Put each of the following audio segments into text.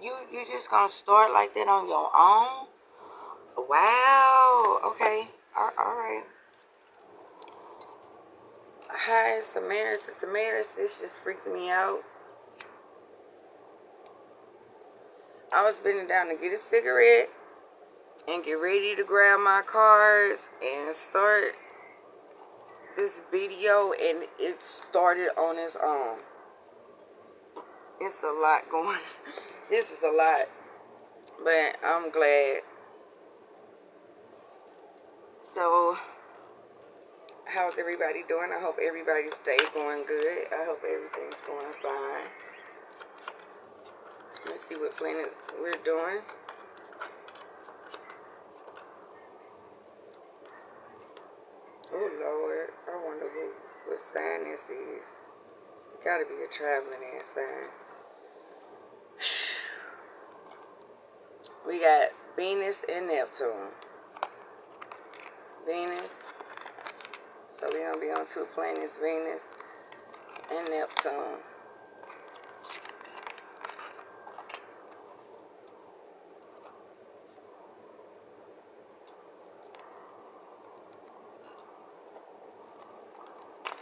you just gonna start like that on your own? Wow. Okay. All right. Hi, Samaris. This just freaked me out. I was bending down to get a cigarette and get ready to grab my cards and start this video, and it started on its own. It's a lot going. This is a lot, but I'm glad. So, how's everybody doing? I hope everybody's day going good. I hope everything's going fine. Let's see what planet we're doing. Oh Lord, I wonder what sign this is. It gotta be a traveling ass sign. We got Venus and Neptune. Venus. So we're gonna be on two planets, Venus and Neptune.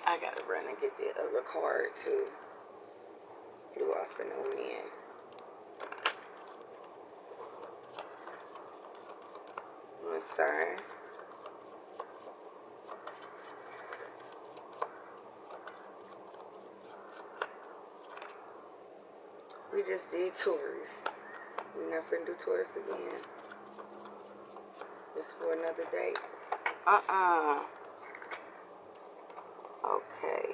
I gotta run and get the other card too. Flew off in the wind. What sign? We just did Taurus. We're not gonna do Taurus again. It's for another day. Okay.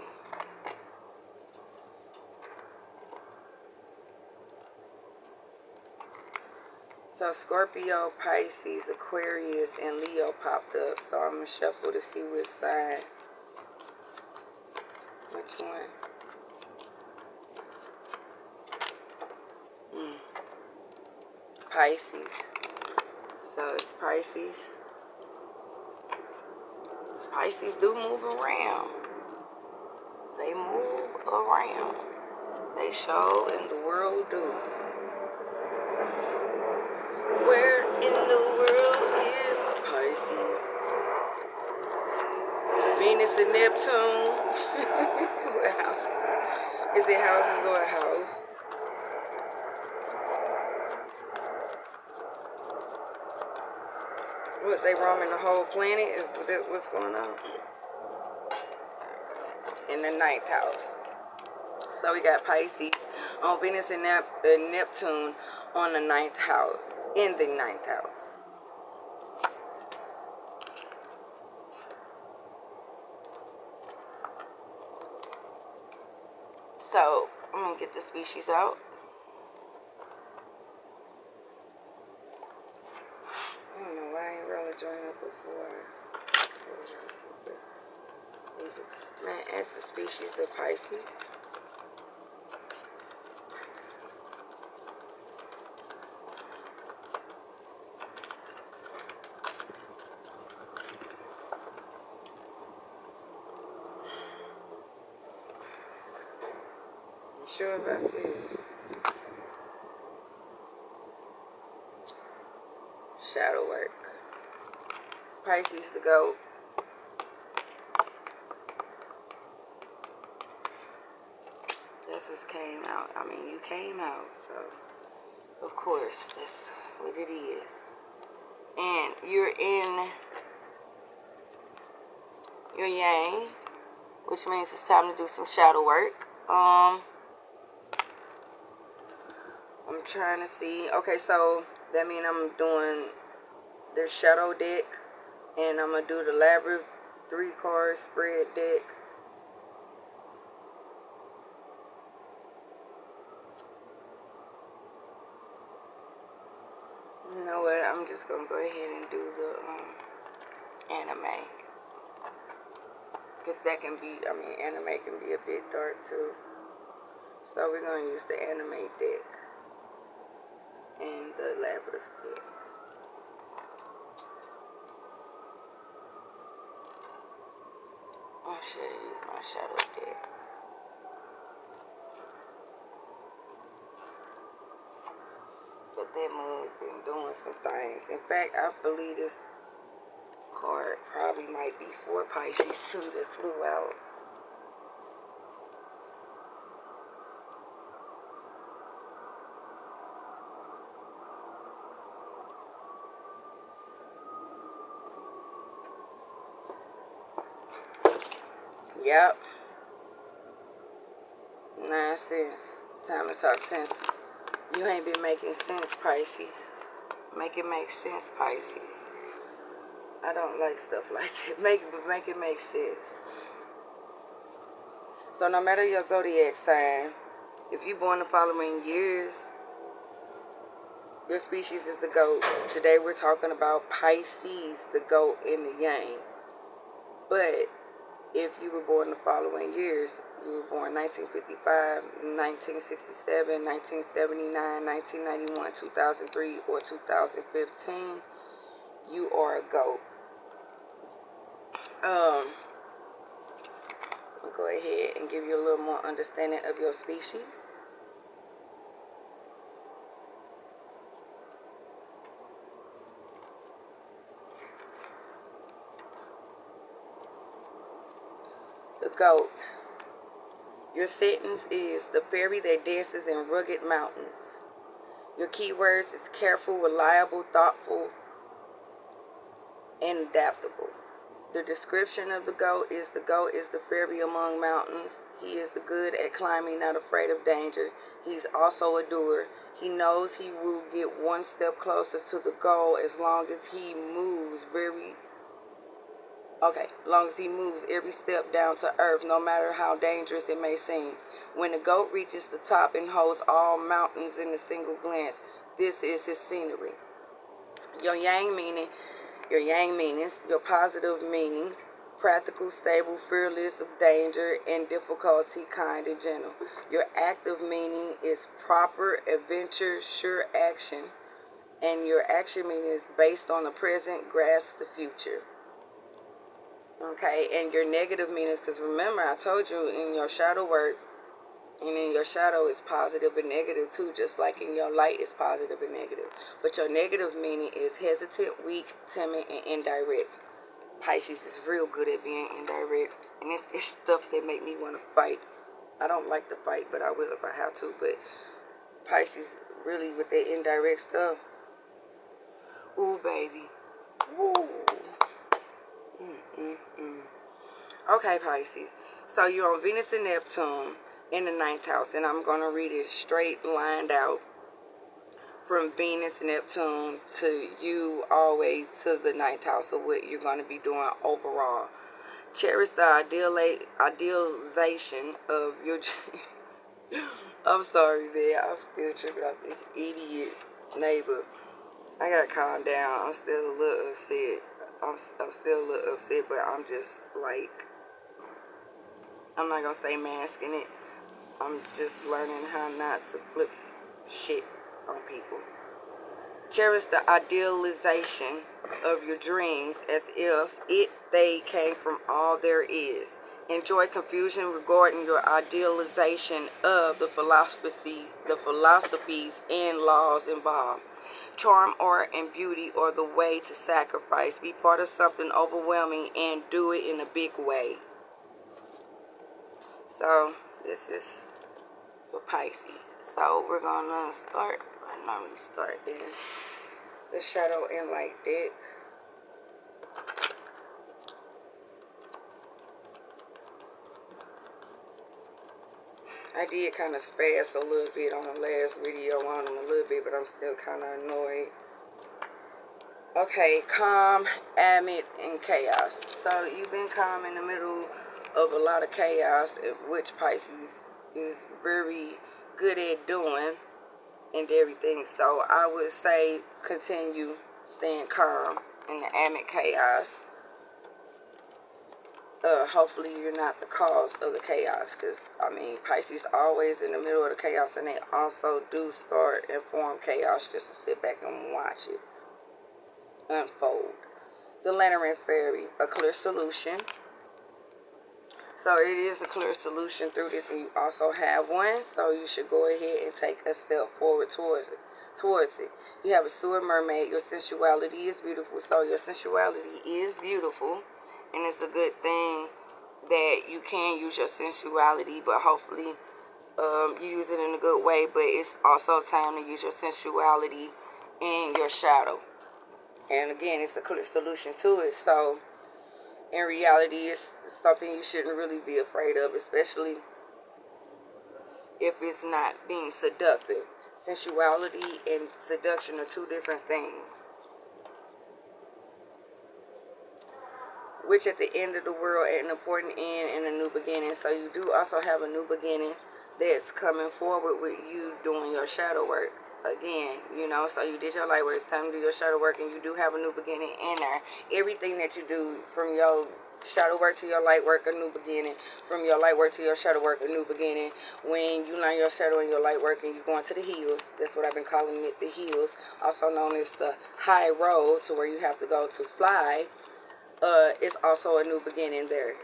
So Scorpio, Pisces, Aquarius, and Leo popped up. So I'm going to shuffle to see which side. Which one? Pisces. So it's Pisces. Pisces do move around. They move around. They show and the world do. Where in the world is Pisces? Venus and Neptune. What house? Is it houses or a house? What, they roaming the whole planet? Is that what's going on? In the ninth house. So we got Pisces on Venus and Neptune on the ninth house. In the ninth house. So I'm gonna get the species out. I don't know why I ain't really joined up before. Man, ask the species of Pisces. You sure about this? Shadow work. Pisces the goat. That's what came out. I mean, you came out, so of course that's what it is. And you're in your yang, which means it's time to do some shadow work. I'm trying to see. Okay, so that means I'm doing their shadow deck, and I'm gonna do the Labyrinth 3-card spread deck. You know what? I'm just gonna go ahead and do the anime, because that can be. I mean, anime can be a bit dark too. So we're gonna use the anime deck and the Labyrinth deck. I should use my shadow deck. But that mug been doing some things. In fact, I believe this card probably might be for Pisces too that flew out. Yep. Nonsense. Time to talk sense. You ain't been making sense, Pisces. Make it make sense, Pisces. I don't like stuff like that. Make it make sense. So no matter your zodiac sign, if you're born the following years, your species is the goat. Today we're talking about Pisces, the goat in the yang. But if you were born the following years, you were born 1955, 1967, 1979, 1991, 2003, or 2015, you are a goat. I'll go ahead and give you a little more understanding of your species. The goat. Your sentence is the fairy that dances in rugged mountains. Your keywords is careful, reliable, thoughtful, and adaptable. The description of the goat is the fairy among mountains. He is good at climbing, not afraid of danger. He's also a doer. He knows he will get one step closer to the goal as long as he moves every step down to earth, no matter how dangerous it may seem. When the goat reaches the top and holds all mountains in a single glance, this is his scenery. Your yang meanings, your positive meanings: practical, stable, fearless of danger and difficulty, kind and gentle. Your active meaning is proper, adventure, sure action. And your action meaning is based on the present, grasp the future. Okay, and your negative meanings, because remember I told you in your shadow work, and in your shadow is positive and negative too, just like in your light is positive and negative. But your negative meaning is hesitant, weak, timid, and indirect. Pisces is real good at being indirect, and it's this stuff that make me want to fight. I don't like to fight, but I will if I have to. But Pisces really with that indirect stuff. Ooh, baby. Ooh. Okay, Pisces. So you're on Venus and Neptune in the 9th house, and I'm going to read it straight lined out from Venus, Neptune to you all the way to the 9th house of what you're going to be doing overall. Cherish the idealization of your I'm sorry, man. I'm still tripping off this idiot neighbor. I gotta calm down. I'm still a little upset. I'm still a little upset, but I'm just like, I'm not gonna say masking it. I'm just learning how not to flip shit on people. Cherish the idealization of your dreams as if they came from all there is. Enjoy confusion regarding your idealization of the philosophies and laws involved. Charm, art, and beauty are the way to sacrifice. Be part of something overwhelming and do it in a big way. So, this is for Pisces. So, we're going to start. I normally start in the shadow and light deck. I did kind of spaz a little bit on the last video on them a little bit, but I'm still kind of annoyed. Okay, calm, amid, and chaos. So you've been calm in the middle of a lot of chaos, which Pisces is very good at doing and everything. So I would say continue staying calm in the amid chaos. Hopefully you're not the cause of the chaos, because I mean Pisces always in the middle of the chaos, and they also do start and form chaos just to sit back and watch it unfold. The Lantern Fairy, a clear solution. So it is a clear solution through this, and you also have one, so you should go ahead and take a step forward towards it. towards it. You have a sewer mermaid. Your sensuality is beautiful. So your sensuality is beautiful. And it's a good thing that you can use your sensuality, but hopefully you use it in a good way. But it's also time to use your sensuality in your shadow. And again, it's a clear solution to it. So in reality, it's something you shouldn't really be afraid of, especially if it's not being seductive. Sensuality and seduction are two different things. Which at the end of the world, at an important end and a new beginning. So you do also have a new beginning that's coming forward with you doing your shadow work. Again, you know, so you did your light work. It's time to do your shadow work, and you do have a new beginning in there. Everything that you do, from your shadow work to your light work, a new beginning. From your light work to your shadow work, a new beginning. When you learn your shadow and your light work and you go into the hills, that's what I've been calling it, the hills, also known as the high road, to where you have to go to fly. It's also a new beginning there.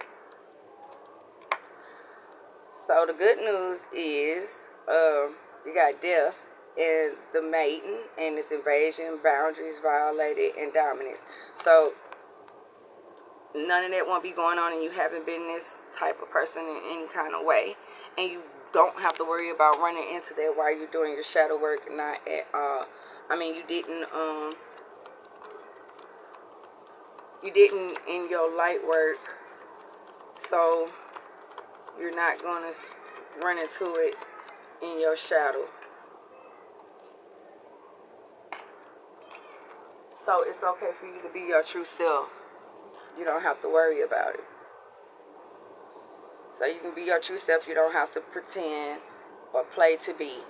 So the good news is you got death and the maiden, and its invasion, boundaries violated, and dominance. So none of that won't be going on, and you haven't been this type of person in any kind of way, and you don't have to worry about running into that while you're doing your shadow work. Not at all. I mean, you didn't in your light work, so you're not going to run into it in your shadow. So it's okay for you to be your true self. You don't have to worry about it. So you can be your true self. You don't have to pretend or play to be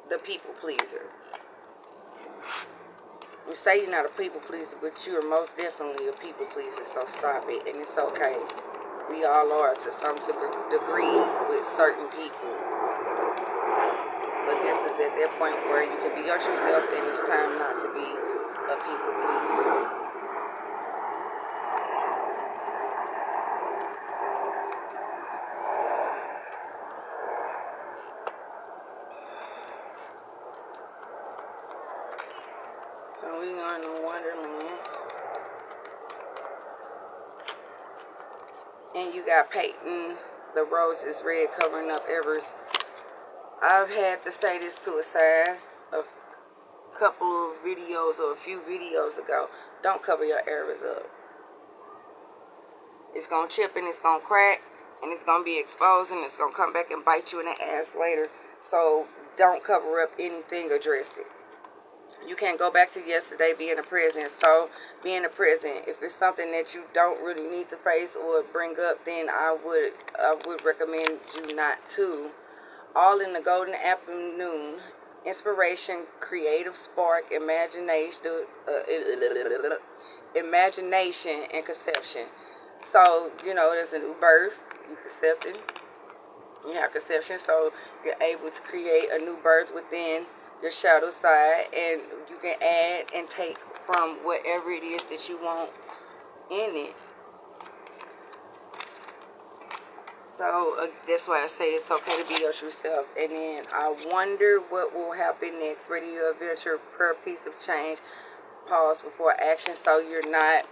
the people pleaser. You say you're not a people pleaser, but you are most definitely a people pleaser. So stop it, and it's okay. We all are to some degree with certain people. But this is at that point where you can be your true self, and it's time not to be a people pleaser. So we on to Wonderland. And you got Peyton, the rose is red, covering up errors. I've had to say this to a sign a couple of videos or a few videos ago. Don't cover your errors up. It's going to chip and it's going to crack, and it's going to be exposed, and it's going to come back and bite you in the ass later. So don't cover up anything, address it. You can't go back to yesterday being a present. So being a present, if it's something that you don't really need to face or bring up, then I would recommend you not to. All in the golden afternoon. Inspiration, creative spark, imagination, and conception. So, you know, there's a new birth. You concepting. You have conception. So you're able to create a new birth within your shadow side, and you can add and take from whatever it is that you want in it. So that's why I say it's okay to be your true self. And then I wonder what will happen next. Ready your adventure, prayer, piece of change, pause before action. So you're not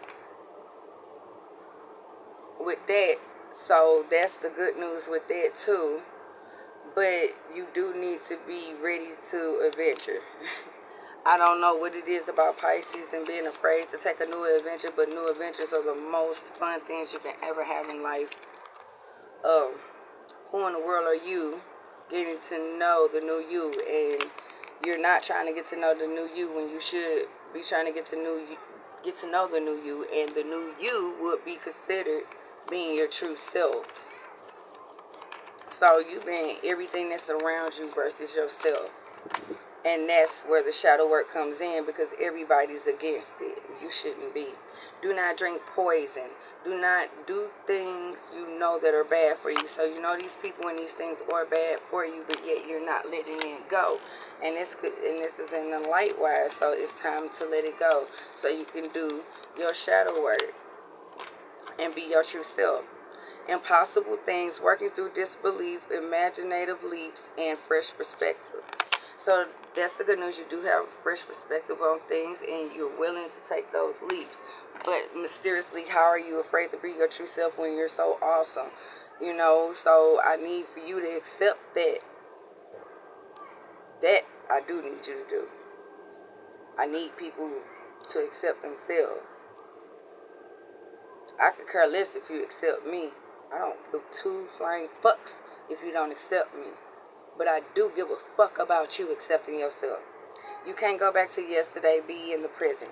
with that. So that's the good news with that too. But you do need to be ready to adventure. I don't know what it is about Pisces and being afraid to take a new adventure, but new adventures are the most fun things you can ever have in life. Who in the world are you? Getting to know the new you, and you're not trying to get to know the new you when you should be trying to get to know the new you, and the new you would be considered being your true self. So you being everything that's around you versus yourself. And that's where the shadow work comes in, because everybody's against it. You shouldn't be. Do not drink poison. Do not do things you know that are bad for you. So you know these people and these things are bad for you, but yet you're not letting it go. And this is in the light wise, so it's time to let it go. So you can do your shadow work and be your true self. impossible things, working through disbelief, imaginative leaps, and fresh perspective. So that's the good news. You do have a fresh perspective on things, and you're willing to take those leaps. But mysteriously, how are you afraid to be your true self when you're so awesome? You know, so I need for you to accept that. That I do need you to do. I need people to accept themselves. I could care less if you accept me. I don't give two flying fucks if you don't accept me. But I do give a fuck about you accepting yourself. You can't go back to yesterday, be in the present.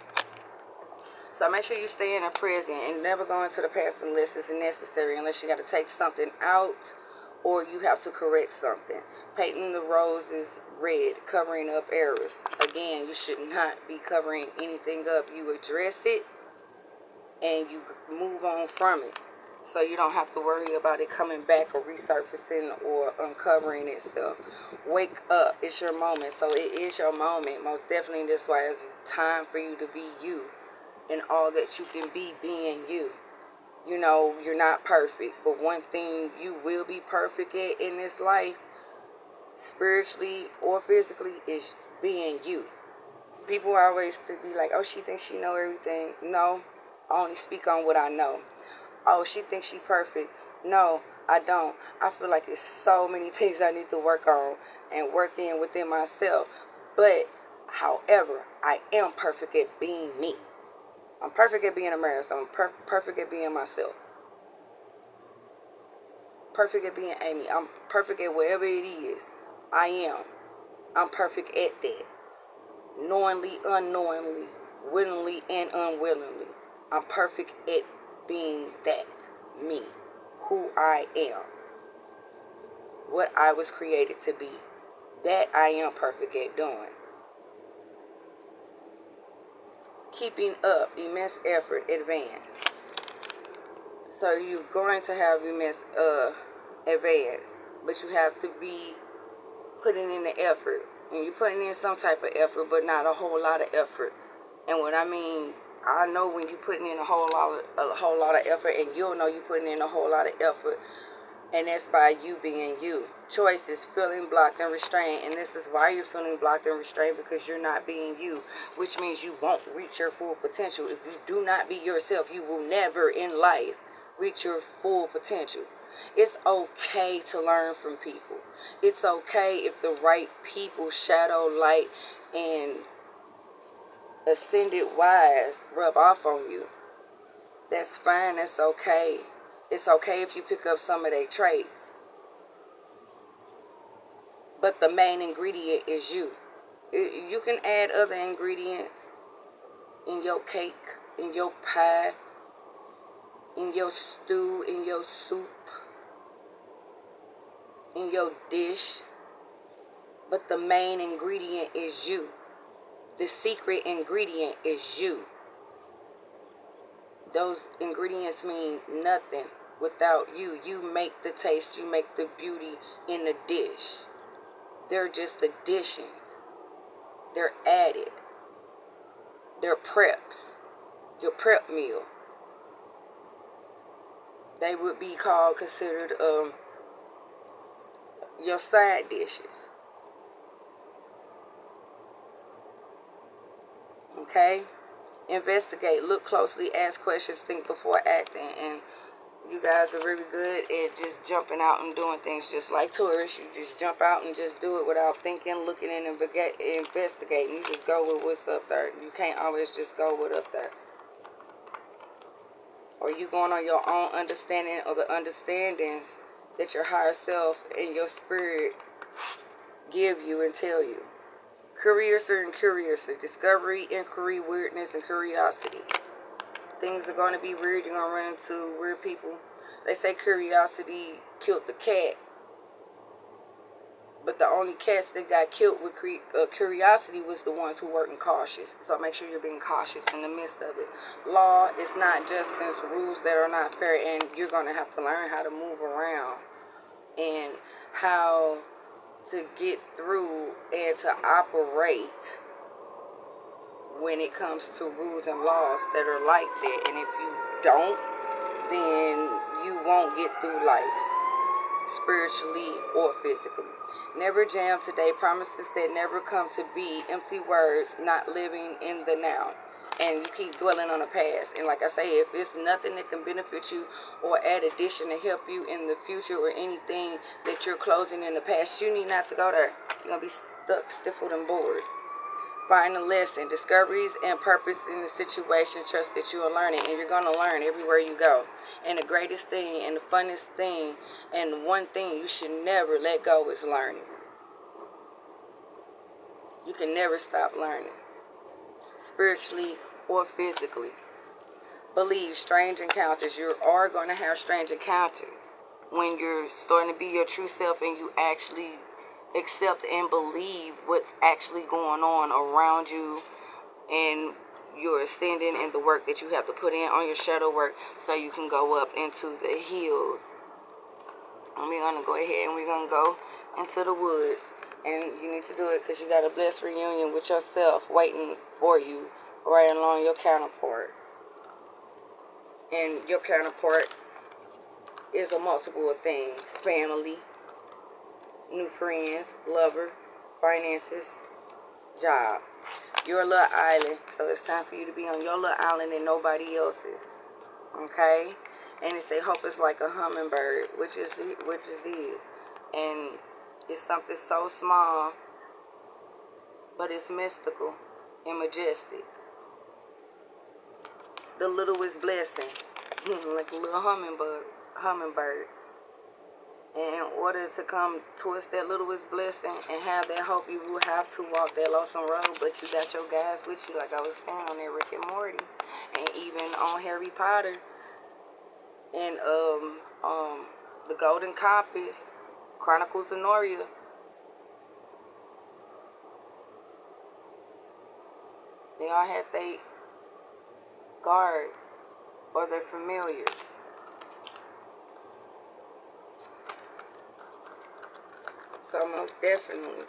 So make sure you stay in the present and never go into the past unless it's necessary, unless you got to take something out or you have to correct something. Painting the roses red, covering up errors. Again, you should not be covering anything up. You address it and you move on from it. So you don't have to worry about it coming back or resurfacing or uncovering itself. Wake up. It's your moment. So it is your moment. Most definitely, that's why it's time for you to be you. And all that you can be being you. You know, you're not perfect. But one thing you will be perfect at in this life, spiritually or physically, is being you. People always be like, oh, she thinks she know everything. No, I only speak on what I know. Oh, she thinks she perfect. No, I don't. I feel like there's so many things I need to work on and work in within myself. But, however, I am perfect at being me. I'm perfect at being a marriage. I'm perfect at being myself. Perfect at being Amy. I'm perfect at whatever it is. I am. I'm perfect at that. Knowingly, unknowingly, willingly, and unwillingly. I'm perfect at being that. Me. Who I am. What I was created to be. That I am perfect at doing. Keeping up, immense effort, advance. So you're going to have immense advance, but you have to be putting in the effort. And you're putting in some type of effort, but not a whole lot of effort. And what I mean, I know when you're putting in a whole lot of effort, and you'll know you're putting in a whole lot of effort. And that's by you being you. Choices, feeling blocked and restrained. And this is why you're feeling blocked and restrained, because you're not being you. Which means you won't reach your full potential. If you do not be yourself, you will never in life reach your full potential. It's okay to learn from people. It's okay if the right people, shadow, light, and ascended wise rub off on you. That's fine. That's okay. It's okay if you pick up some of their traits. But the main ingredient is you. You can add other ingredients in your cake, in your pie, in your stew, in your soup, in your dish. But the main ingredient is you. The secret ingredient is you. Those ingredients mean nothing without you. You make the taste, you make the beauty in the dish. They're just additions. They're added. They're preps. Your prep meal. They would be considered your side dishes. Okay? Investigate, look closely, ask questions, think before acting. And you guys are really good at just jumping out and doing things just like tourists. You just jump out and just do it without thinking, looking, and investigating. You just go with what's up there. You can't always just go with up there. Or you going on your own understanding of the understandings that your higher self and your spirit give you and tell you. Curiouser and curiouser. Discovery, inquiry, weirdness, and curiosity. Things are going to be weird. You're going to run into weird people. They say curiosity killed the cat. But the only cats that got killed with curiosity was the ones who weren't cautious. So make sure you're being cautious in the midst of it. Law is not justice. Rules that are not fair. And you're going to have to learn how to move around. And how to get through and to operate when it comes to rules and laws that are like that. And if you don't, then you won't get through life, spiritually or physically. Never jam today, promises that never come to be, empty words, not living in the now. And you keep dwelling on the past. And like I say, if it's nothing that can benefit you or add addition to help you in the future, or anything that you're closing in the past, you need not to go there. You're going to be stuck, stifled, and bored. Find a lesson, discoveries, and purpose in the situation. Trust that you are learning, and you're going to learn everywhere you go. And the greatest thing, and the funnest thing, and one thing you should never let go is learning. You can never stop learning, spiritually or physically. Believe strange encounters. You are going to have strange encounters when you're starting to be your true self, and you actually accept and believe what's actually going on around you, and you're ascending, and the work that you have to put in on your shadow work so you can go up into the hills. And we're going to go ahead and we're going to go into the woods, and you need to do it because you got a blessed reunion with yourself waiting for you right along your counterpart. And your counterpart is a multiple of things: family, new friends, lover, finances, job. You're a little island, so it's time for you to be on your little island and nobody else's. Okay? And they say hope is like a hummingbird, which is, and it's something so small, but it's mystical and majestic. The littlest blessing, like a little hummingbird. And in order to come towards that littlest blessing and have that hope, you will have to walk that lonesome road. But you got your guys with you, like I was saying on that Rick and Morty, and even on Harry Potter, and the Golden Compass, Chronicles of Narnia. They all had their guards or their familiars. So most definitely,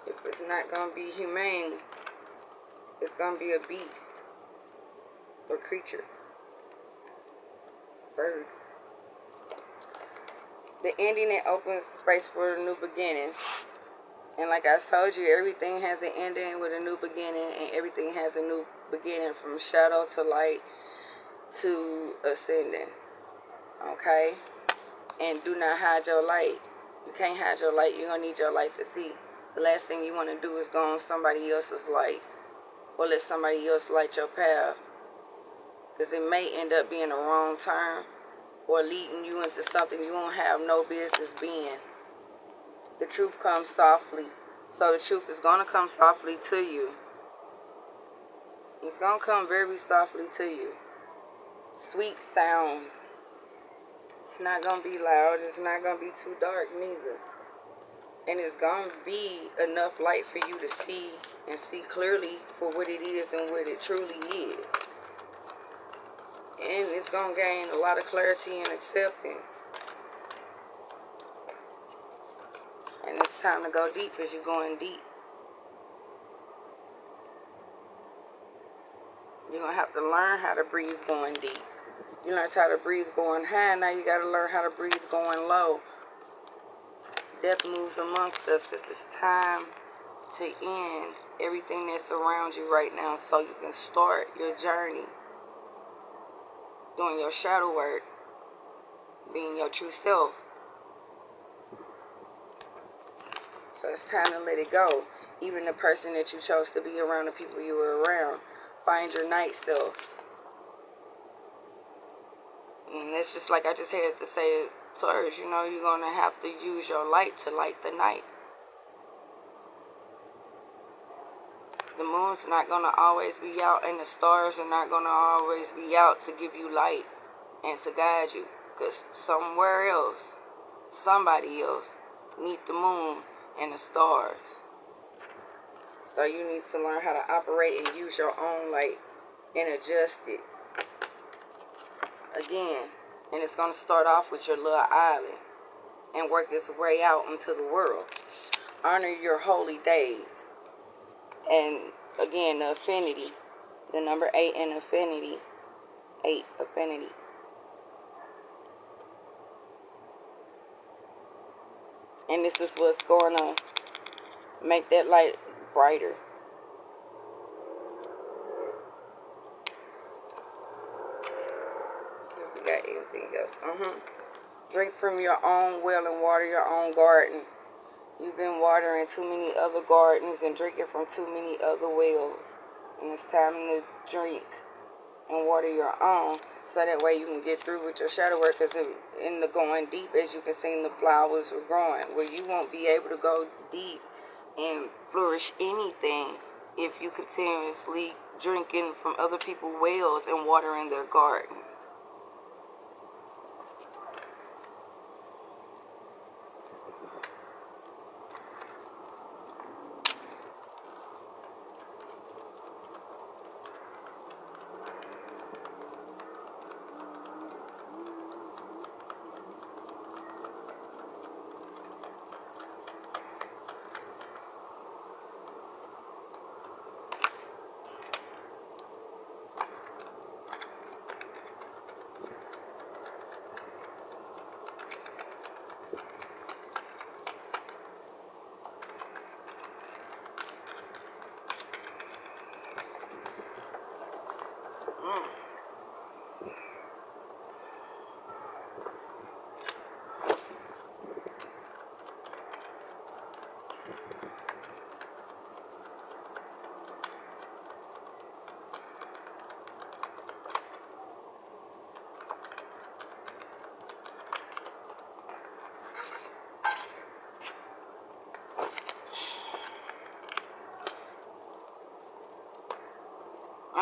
if it's not going to be humane, it's going to be a beast or creature, bird. The ending, it opens space for a new beginning. And like I told you, everything has an ending with a new beginning, and everything has a new beginning from shadow to light to ascending. Okay? And do not hide your light. You can't hide your light. You're going to need your light to see. The last thing you want to do is go on somebody else's light, or let somebody else light your path, because it may end up being a wrong turn or leading you into something you won't have no business being. The truth comes softly. So the truth is going to come softly to you. It's going to come very softly to you. Sweet sound. It's not going to be loud. It's not going to be too dark neither. And it's going to be enough light for you to see, and see clearly for what it is and what it truly is. And it's going to gain a lot of clarity and acceptance. And it's time to go deep, as you're going deep. You're going to have to learn how to breathe going deep. You learned how to breathe going high, now you got to learn how to breathe going low. Death moves amongst us because it's time to end everything that's around you right now, so you can start your journey doing your shadow work, being your true self. So it's time to let it go. Even the person that you chose to be around, the people you were around. Find your night self. And it's just like I just had to say it to Earth. You know, you're going to have to use your light to light the night. The moon's not going to always be out, and the stars are not going to always be out to give you light and to guide you. Because somewhere else, somebody else needs the moon and the stars. So you need to learn how to operate and use your own light and adjust it. Again, and it's going to start off with your little island and work its way out into the world. Honor your holy days. And again, the affinity, the number 8 in affinity, 8 affinity. And this is what's going to make that light brighter. See if we got anything else. Drink from your own well and water your own garden. You've been watering too many other gardens and drinking from too many other wells. And it's time to drink and water your own, so that way you can get through with your shadow work. Because in the going deep, as you can see, the flowers are growing, where you won't be able to go deep and flourish anything if you continuously drinking from other people's wells and watering their gardens.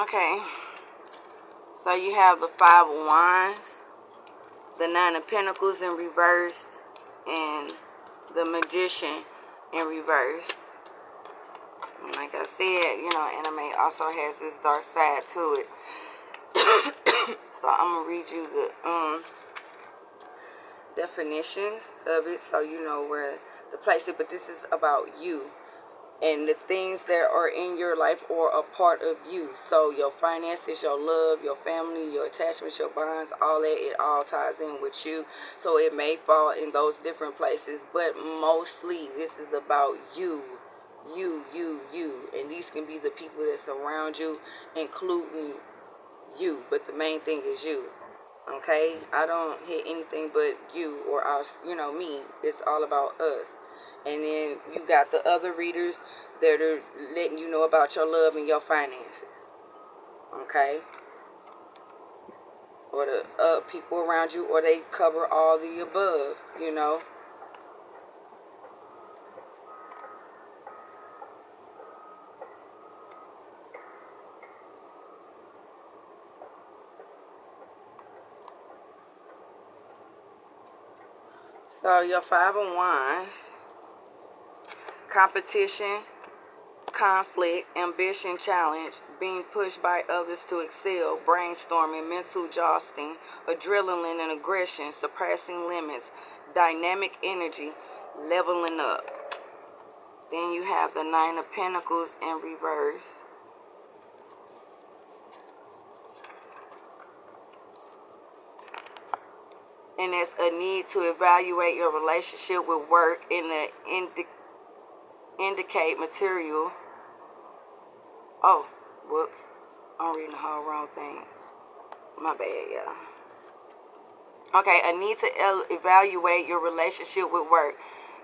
Okay, so you have the Five of Wands, the Nine of Pentacles in reversed, and the Magician in reversed. And like I said, you know, anime also has this dark side to it. So I'm going to read you the definitions of it so you know where to place it. But this is about you and the things that are in your life or a part of you. So your finances, your love, your family, your attachments, your bonds, all that, it all ties in with you. So it may fall in those different places, but mostly this is about you. You. And these can be the people that surround you, including you. But the main thing is you. Okay? I don't hit anything but you or us, you know, me. It's all about us. And then you got the other readers that are letting you know about your love and your finances. Okay? Or the people around you, or they cover all the above, you know. So your Five of Wands, competition, conflict, ambition, challenge, being pushed by others to excel, brainstorming, mental jousting, adrenaline and aggression, suppressing limits, dynamic energy, leveling up. Then you have the Nine of Pentacles in reverse. And it's a need to evaluate your relationship with work in the indicate material. Oh, whoops. I'm reading the whole wrong thing. My bad, y'all. Okay, a need to evaluate your relationship with work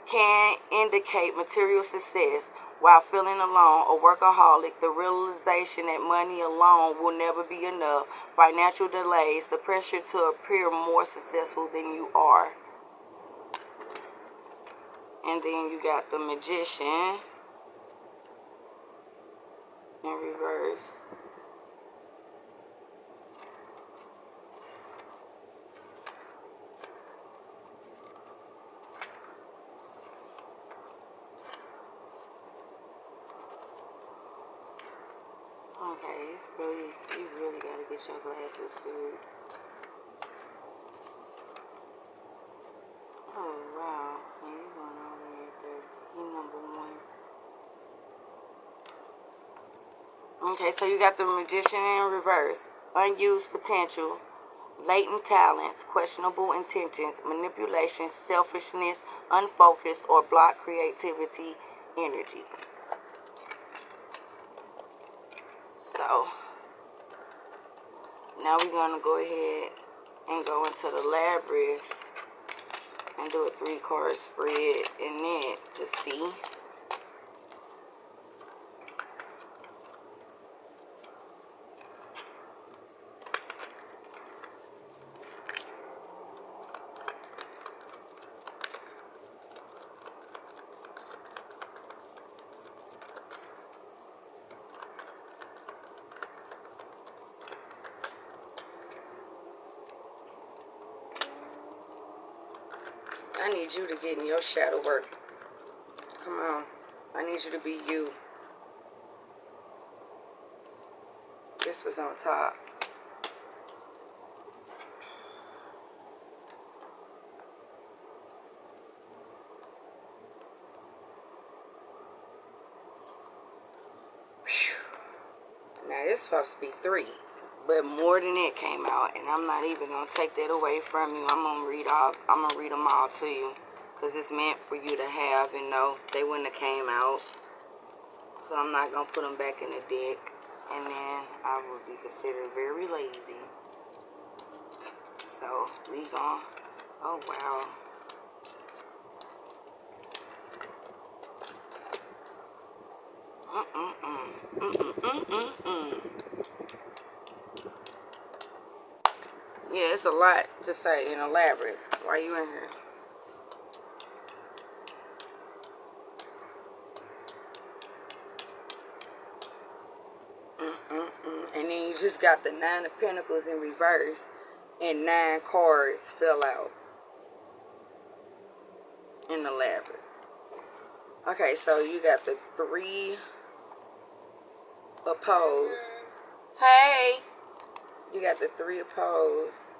can indicate material success while feeling alone, a workaholic, the realization that money alone will never be enough, financial delays, the pressure to appear more successful than you are. And then you got the Magician in reverse. Okay, it's really, you really gotta get your glasses, dude. Oh, wow. And you going all the way there. You number one. Okay, so you got the Magician in reverse. Unused potential. latent talents, questionable intentions, manipulation, selfishness, unfocused, or blocked creativity energy. So, now we're going to go ahead and go into the labyrinth and do a 3-card spread in it to see. I need you to get in your shadow work. Come on. I need you to be you. This was on top. Whew. Now, this is supposed to be 3. But more than it came out, and I'm not even gonna take that away from you. I'm gonna read them all to you, because it's meant for you to have and know. They wouldn't have came out, so I'm not gonna put them back in the deck, and then I would be considered very lazy. So we gonna, oh wow. Yeah, it's a lot to say in a labyrinth. Why you in here? And then you just got the 9 of Pentacles in reverse, and 9 cards fell out in the labyrinth. Okay, so you got the 3 opposed. Hey! You got the 3 opposed.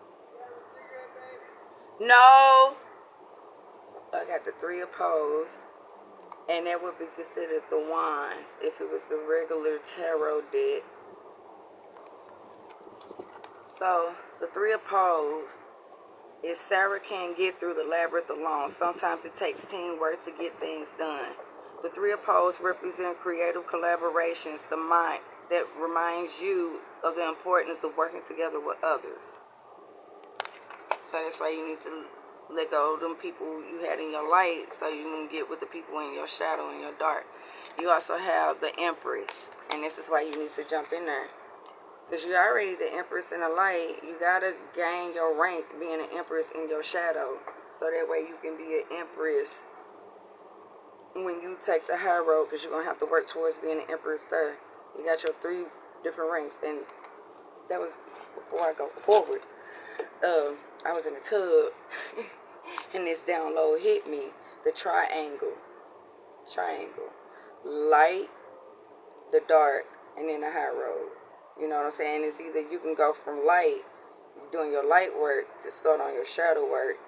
No! I got the 3 opposed. And that would be considered the Wands if it was the regular tarot deck. So, the 3 opposed is Sarah can't get through the labyrinth alone. Sometimes it takes teamwork to get things done. The 3 opposed represent creative collaborations, the mind that reminds you of the importance of working together with others. So that's why you need to let go of them people you had in your light so you can get with the people in your shadow and your dark. You also have the Empress, and this is why you need to jump in there. Because you're already the Empress in the light. You got to gain your rank being an Empress in your shadow. So that way you can be an Empress when you take the high road, because you're going to have to work towards being an Empress there. You got your 3 different ranks, and that was before I go forward. I was in a tub, and this download hit me. The triangle. Light, the dark, and then the high road. You know what I'm saying? It's either you can go from light, you're doing your light work, to start on your shadow work,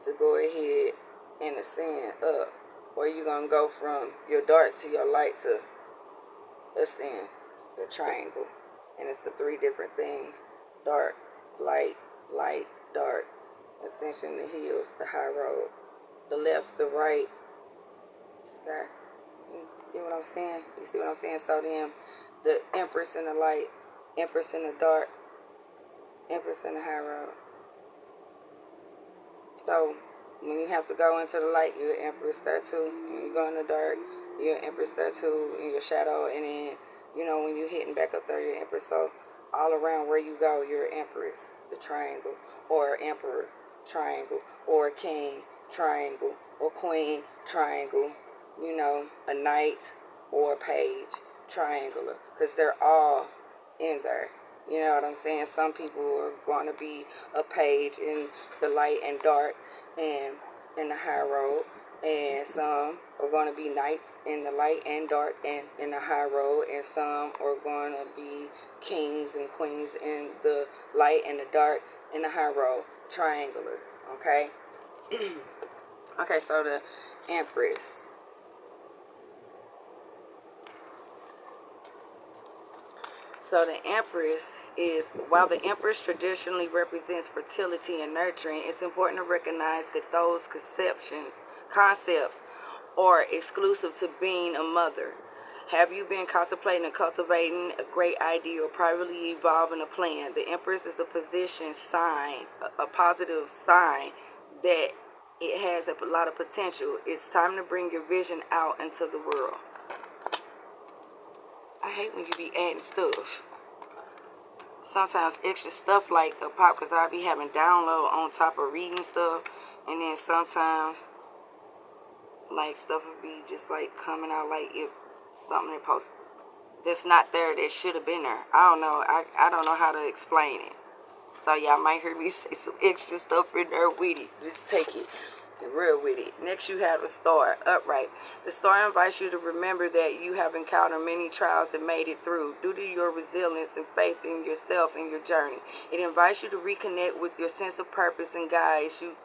to go ahead and ascend up. Or you're going to go from your dark to your light to ascend. The triangle. And it's the 3 different things. Dark, light, dark. Ascension, the hills, the high road. The left, the right, sky. You get what I'm saying? You see what I'm saying? So then, the Empress in the light, Empress in the dark, Empress in the high road. So, when you have to go into the light, you're an Empress there too. When you go in the dark, you're an Empress there too, in your shadow. And then, you know, when you're hitting back up there, you're an Empress. So, all around where you go, you're an Empress, the triangle, or Emperor, triangle, or King, triangle, or Queen, triangle, you know, a Knight or a Page, triangular, because they're all in there. You know what I'm saying? Some people are going to be a page in the light and dark and in the high road, and some are going to be knights in the light and dark and in the high road, and some are going to be kings and queens in the light and the dark in the high road, triangular. Okay. Okay, so the Empress. So the Empress is, while the Empress traditionally represents fertility and nurturing, it's important to recognize that those concepts are exclusive to being a mother. Have you been contemplating and cultivating a great idea or privately evolving a plan? The Empress is a position sign, a positive sign that it has a lot of potential. It's time to bring your vision out into the world. I hate when you be adding stuff. Sometimes extra stuff like a pop, because I be having download on top of reading stuff. And then sometimes, like, stuff would be just, like, coming out like if something they post that's not there that should have been there. I don't know. I don't know how to explain it. So y'all might hear me say some extra stuff in there with it. Just take it real with it. Next, you have the Star, upright. The Star invites you to remember that you have encountered many trials and made it through due to your resilience and faith in yourself and your journey. It invites you to reconnect with your sense of purpose and guides you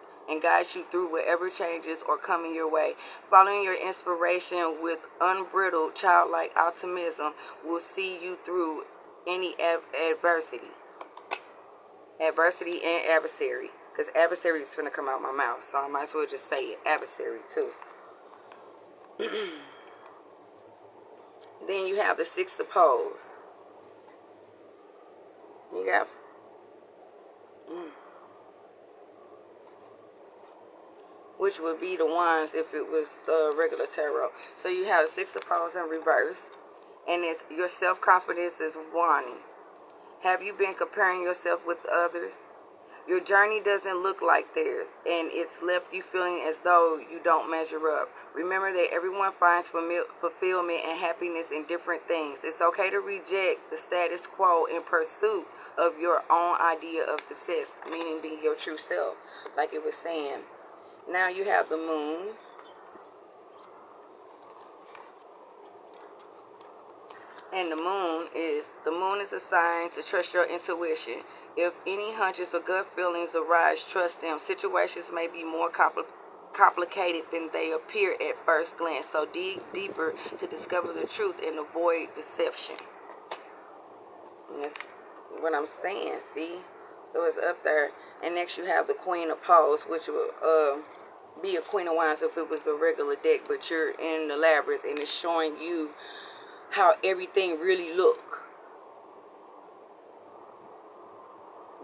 through whatever changes are coming your way. Following your inspiration with unbridled childlike optimism will see you through any adversity and adversary. Because adversary is going to come out my mouth. So I might as well just say it. Adversary too. Then you have the Six of Pentacles. You got... which would be the Wands if it was the regular tarot. So you have the Six of Pentacles in reverse. And it's your self-confidence is waning. Have you been comparing yourself with others? Your journey doesn't look like theirs, and it's left you feeling as though you don't measure up. Remember that everyone finds fulfillment and happiness in different things. It's okay to reject the status quo in pursuit of your own idea of success, meaning being your true self, like it was saying. Now you have the Moon. And the moon is a sign to trust your intuition. If any hunches or gut feelings arise, trust them. Situations may be more complicated than they appear at first glance. So dig deeper to discover the truth and avoid deception. And that's what I'm saying, see? So it's up there. And next you have the Queen of Pentacles, which will be a Queen of Wands if it was a regular deck. But you're in the labyrinth and it's showing you how everything really look.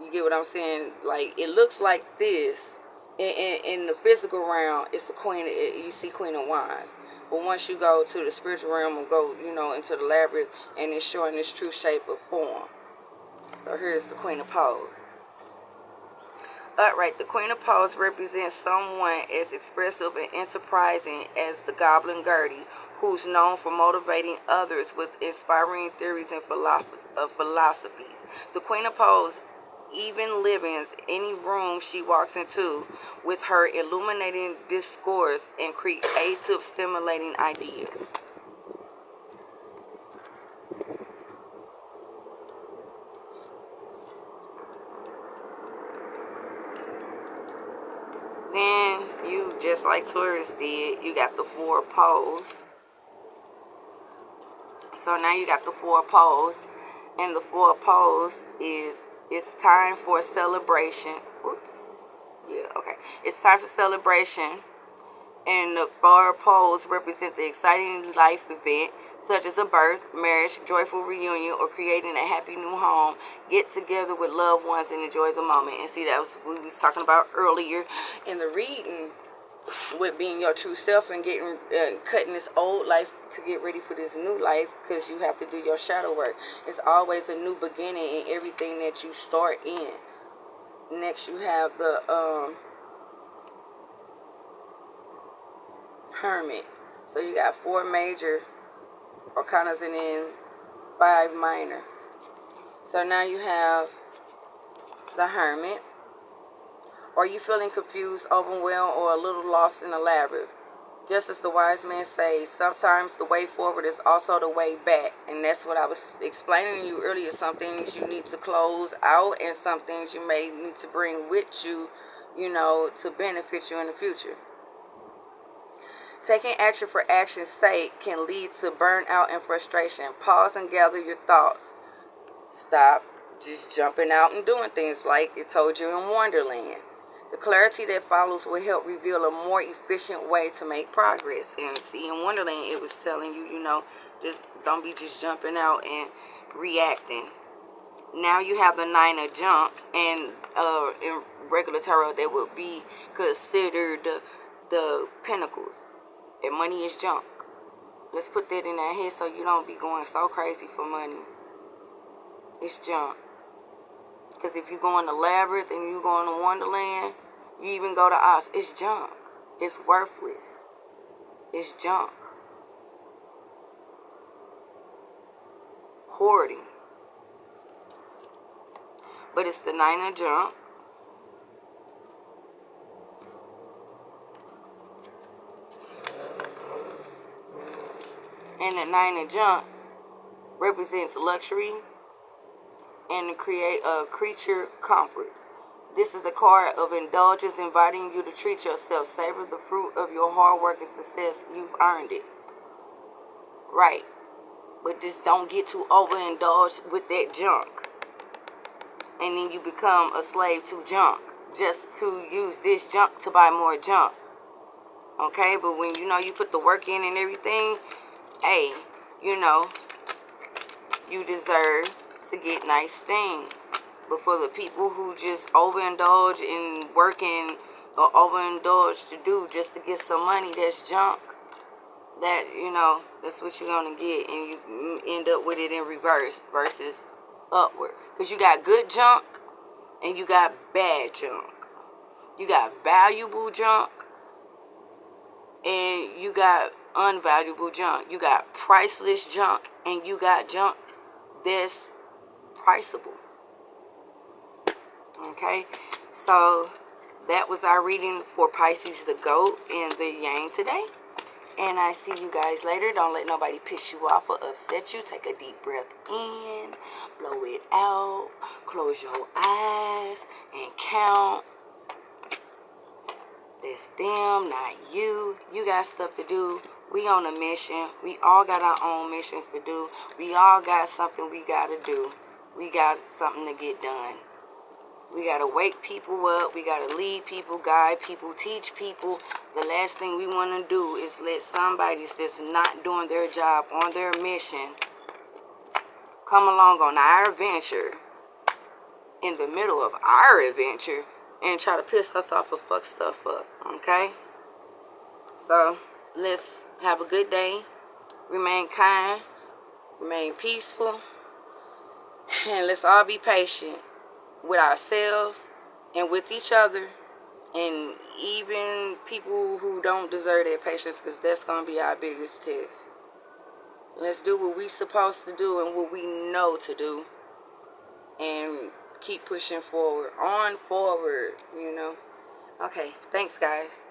You get what I'm saying? Like, it looks like this. In the physical realm, it's a queen. You see Queen of Wands. But once you go to the spiritual realm and go, into the labyrinth, and it's showing this true shape of form. So here's the Queen of Pentacles. Upright, the Queen of Pentacles represents someone as expressive and enterprising as the Goblin Gertie, who's known for motivating others with inspiring theories and philosophies. The Queen of Pentacles even lives any room she walks into with her illuminating discourse and creative, stimulating ideas. Then you, just like Taurus did, you got the Four of Pentacles. So now you got the Four of Pentacles, and the Four of Pentacles is, it's time for a celebration. Oops. Yeah, okay. It's time for celebration, and the Four of Pentacles represent the exciting life event, such as a birth, marriage, joyful reunion, or creating a happy new home. Get together with loved ones and enjoy the moment. And see, that was what we was talking about earlier in the reading, with being your true self and getting cutting this old life to get ready for this new life, because you have to do your shadow work. It's always a new beginning in everything that you start in. Next you have the Hermit. So you got 4 major arcanas and then 5 minor. So now you have the Hermit. Are you feeling confused, overwhelmed, or a little lost in the labyrinth? Just as the wise man says, sometimes the way forward is also the way back. And that's what I was explaining to you earlier. Some things you need to close out, and some things you may need to bring with you, to benefit you in the future. Taking action for action's sake can lead to burnout and frustration. Pause and gather your thoughts. Stop just jumping out and doing things like it told you in Wonderland. The clarity that follows will help reveal a more efficient way to make progress. And see, in Wonderland, it was telling you, you know, just don't be just jumping out and reacting. Now you have the Nine of Junk, and in regular tarot, that would be considered the Pentacles. And money is junk. Let's put that in our head so you don't be going so crazy for money. It's junk. Because if you go in the Labyrinth and you go in the Wonderland, you even go to Oz, it's junk. It's worthless. It's junk. Hoarding. But it's the Nine of Junk. And the Nine of Junk represents luxury and to create a creature comforts. This is a card of indulgence, inviting you to treat yourself. Savor the fruit of your hard work and success. You've earned it. Right. But just don't get too overindulged with that junk. And then you become a slave to junk. Just to use this junk to buy more junk. Okay? But when you know you put the work in and everything, hey, you know, you deserve to get nice things. But for the people who just overindulge in working or overindulge to do just to get some money, that's junk. That, you know, that's what you're going to get. And you end up with it in reverse versus upward. Because you got good junk and you got bad junk. You got valuable junk and you got unvaluable junk. You got priceless junk and you got junk that's priceable. Okay, so that was our reading for Pisces, the goat, and the yang today. And I see you guys later. Don't let nobody piss you off or upset you. Take a deep breath in, blow it out, close your eyes, and count. That's them, not you. You got stuff to do. We on a mission. We all got our own missions to do. We all got something we got to do. We got something to get done. We got to wake people up. We got to lead people, guide people, teach people. The last thing we want to do is let somebody that's not doing their job on their mission come along on our adventure, in the middle of our adventure, and try to piss us off or fuck stuff up. Okay? So, let's have a good day. Remain kind. Remain peaceful. And let's all be patient with ourselves and with each other, and even people who don't deserve their patience, because that's going to be our biggest test. Let's do what we're supposed to do and what we know to do, and keep pushing forward, on forward, you know. Okay, thanks guys.